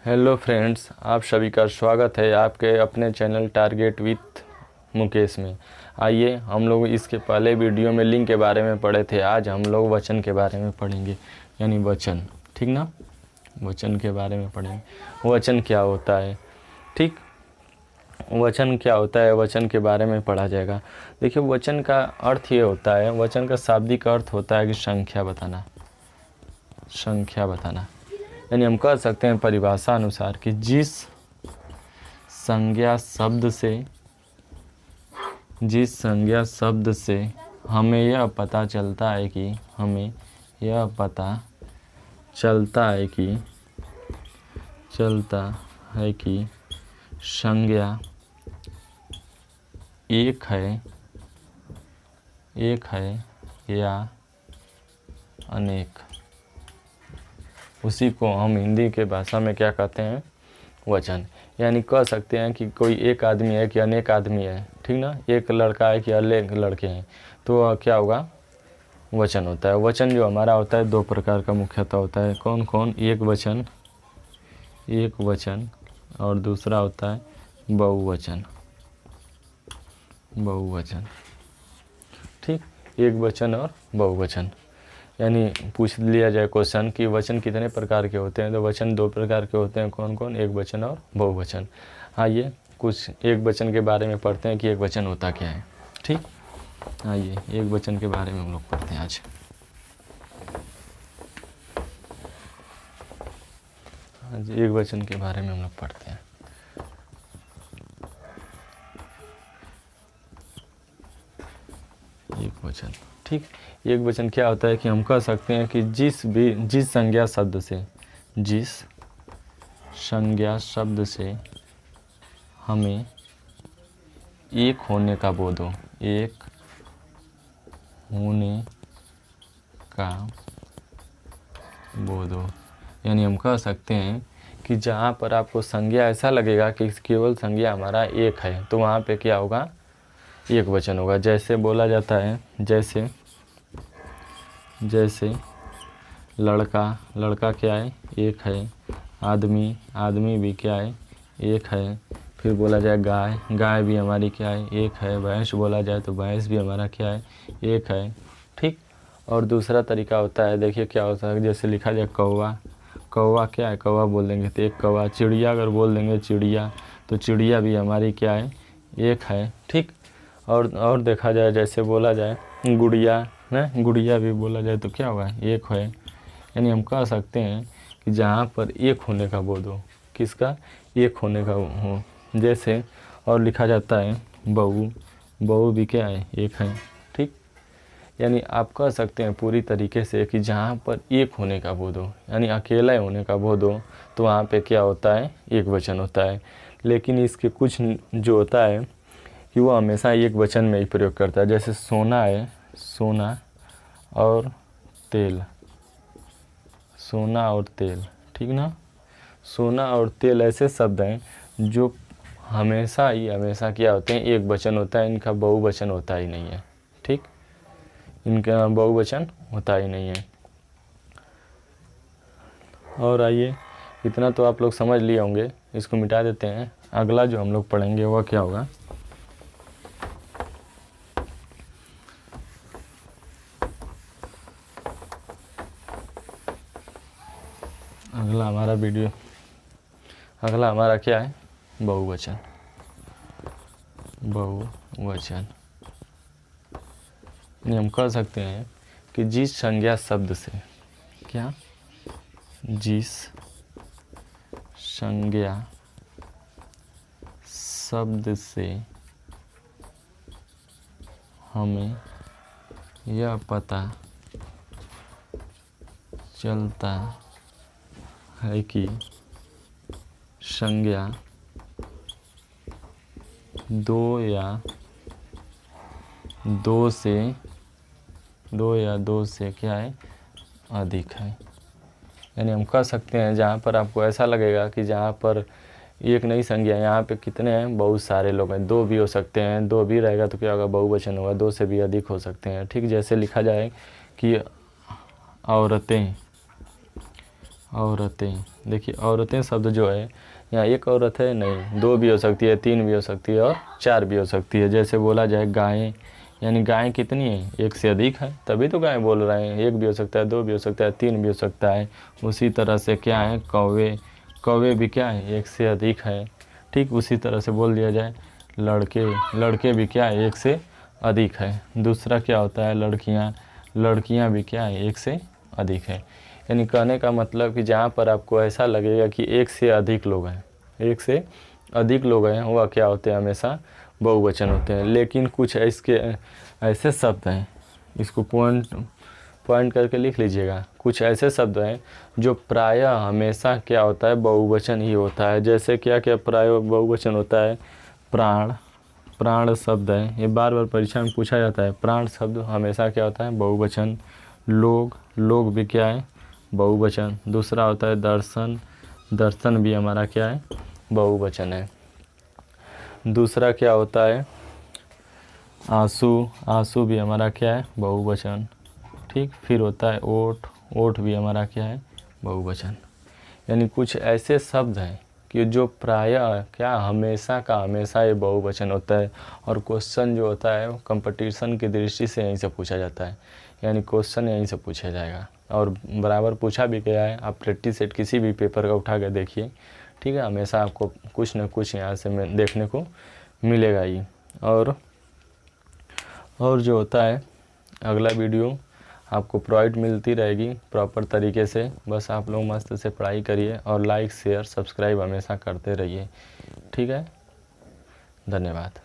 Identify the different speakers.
Speaker 1: Hello friends, आप सभी का स्वागत है आपके अपने चैनल टारगेट विथ मुकेश में। आइए, हम लोग इसके पहले वीडियो में लिंक के बारे में पढ़े थे। आज हम लोग वचन के बारे में पढ़ेंगे, यानी वचन, ठीक ना। वचन के बारे में पढ़ेंगे। वचन क्या होता है, ठीक, वचन क्या होता है, वचन के बारे में पढ़ा जाएगा। देखिए, वचन का अर्थ ये होता है, वचन का शाब्दिक अर्थ होता है कि संख्या बताना, संख्या बताना। यानी हम कह सकते हैं परिभाषा अनुसार कि जिस संज्ञा शब्द से हमें यह पता चलता है कि संज्ञा एक है या अनेक, उसी को हम हिंदी के भाषा में क्या कहते हैं, वचन। यानी कह सकते हैं कि कोई एक आदमी है कि अनेक आदमी है, ठीक ना, एक लड़का है कि अनेक लड़के हैं, तो क्या होगा, वचन होता है। वचन जो हमारा होता है दो प्रकार का मुख्यतः होता है। कौन कौन? एक वचन और दूसरा होता है बहुवचन। ठीक, एक वचन और बहुवचन। यानी पूछ लिया जाए क्वेश्चन कि वचन कितने प्रकार के होते हैं, तो वचन दो प्रकार के होते हैं। कौन कौन? एक वचन और बहुवचन। आइए कुछ एक वचन के बारे में पढ़ते हैं कि एक वचन होता क्या है। ठीक, आइए एक वचन के बारे में हम लोग पढ़ते हैं आज। एक वचन के बारे में हम लोग पढ़ते हैं। एक वचन, ठीक। एक वचन क्या होता है कि हम कह सकते हैं कि जिस संज्ञा शब्द से हमें एक होने का बोध हो, यानी हम कह सकते हैं कि जहाँ पर आपको संज्ञा ऐसा लगेगा कि केवल संज्ञा हमारा एक है, तो वहाँ पे क्या होगा, एक वचन होगा। जैसे बोला जाता है, जैसे लड़का क्या है, एक है। आदमी भी क्या है, एक है। फिर बोला जाए गाय भी हमारी क्या है, एक है। भैंस बोला जाए तो भैंस भी हमारा क्या है, एक है। ठीक। और दूसरा तरीका होता है, देखिए क्या होता है, जैसे लिखा जाए कौवा क्या है, कौवा बोल देंगे तो एक कौवा। चिड़िया अगर बोल देंगे चिड़िया, तो चिड़िया भी हमारी क्या है, एक है। ठीक। और देखा जाए, जैसे बोला जाए गुड़िया भी बोला जाए तो क्या होगा, एक है। यानी हम कह सकते हैं कि जहाँ पर एक होने का बोध हो, किसका, एक होने का हो। जैसे और लिखा जाता है बहू भी क्या है, एक है। ठीक। यानी आप कह सकते हैं पूरी तरीके से कि जहाँ पर एक होने का बोध हो, यानी अकेला होने का बोध हो, तो वहाँ पे क्या होता है, एक वचन होता है। लेकिन इसके कुछ जो होता है कि वो हमेशा एक वचन में ही प्रयोग करता है। जैसे सोना है, सोना और तेल, ठीक ना। सोना और तेल ऐसे शब्द हैं जो हमेशा क्या होते हैं, एक वचन होता है। इनका बहुवचन होता ही नहीं है। ठीक, इनका बहुवचन होता ही नहीं है। और आइए, इतना तो आप लोग समझ लिए होंगे, इसको मिटा देते हैं। अगला जो हम लोग पढ़ेंगे वह क्या होगा, अगला हमारा क्या है, बहुवचन। हम कह सकते हैं कि जिस संज्ञा शब्द से हमें यह पता चलता है कि संज्ञा दो या दो से क्या है, अधिक है। यानी हम कह सकते हैं जहाँ पर आपको ऐसा लगेगा कि जहाँ पर एक नई संज्ञा, यहाँ पे कितने हैं, बहुत सारे लोग हैं। दो भी हो सकते हैं, दो भी रहेगा तो क्या होगा, बहुवचन होगा। दो से भी अधिक हो सकते हैं। ठीक, जैसे लिखा जाए कि औरतें। देखिए औरतें शब्द जो है यहाँ एक औरत है नहीं, दो भी हो सकती है, तीन भी हो सकती है और चार भी हो सकती है। जैसे बोला जाए गायें, यानी गायें कितनी है, एक से अधिक है, तभी तो गायें बोल रहे हैं। एक भी हो सकता है, दो भी हो सकता है, तीन भी हो सकता है। उसी तरह से क्या है, कौवे, कौवे भी क्या है, एक से अधिक है। ठीक उसी तरह से बोल दिया जाए लड़के, लड़के भी क्या है, एक से अधिक है। दूसरा क्या होता है लड़कियां, लड़कियां भी क्या है, एक से अधिक है। यानी कहने का मतलब कि जहाँ पर आपको ऐसा लगेगा कि एक से अधिक लोग हैं, एक से अधिक लोग हैं, वह क्या होते हैं, हमेशा बहुवचन होते हैं। लेकिन कुछ इसके ऐसे शब्द हैं, इसको पॉइंट करके लिख लीजिएगा। कुछ ऐसे शब्द हैं जो प्रायः हमेशा क्या होता है, बहुवचन ही होता है। जैसे क्या क्या प्रायः बहुवचन होता है, प्राण, प्राण शब्द है, ये बार बार परीक्षा में पूछा जाता है। प्राण शब्द हमेशा क्या होता है, बहुवचन। लोग, लोग भी क्या है, बहुवचन। दूसरा होता है दर्शन, दर्शन भी हमारा क्या है, बहुवचन है। दूसरा क्या होता है आंसू, आंसू भी हमारा क्या है, बहुवचन। ठीक, फिर होता है ओठ, ओठ भी हमारा क्या है, बहुवचन। यानी कुछ ऐसे शब्द हैं कि जो प्रायः क्या हमेशा का हमेशा ये बहुवचन होता है। और क्वेश्चन जो होता है कंपटीशन की दृष्टि से यहीं से पूछा जाता है, यानी क्वेश्चन यहीं से पूछा जाएगा और बराबर पूछा भी गया है। आप प्रैक्टिस सेट किसी भी पेपर का उठा कर देखिए, ठीक है, हमेशा आपको कुछ न कुछ यहाँ से देखने को मिलेगा ही। और जो होता है अगला वीडियो आपको प्रोवाइड मिलती रहेगी प्रॉपर तरीके से। बस आप लोग मस्त से पढ़ाई करिए और लाइक शेयर सब्सक्राइब हमेशा करते रहिए, ठीक है। धन्यवाद।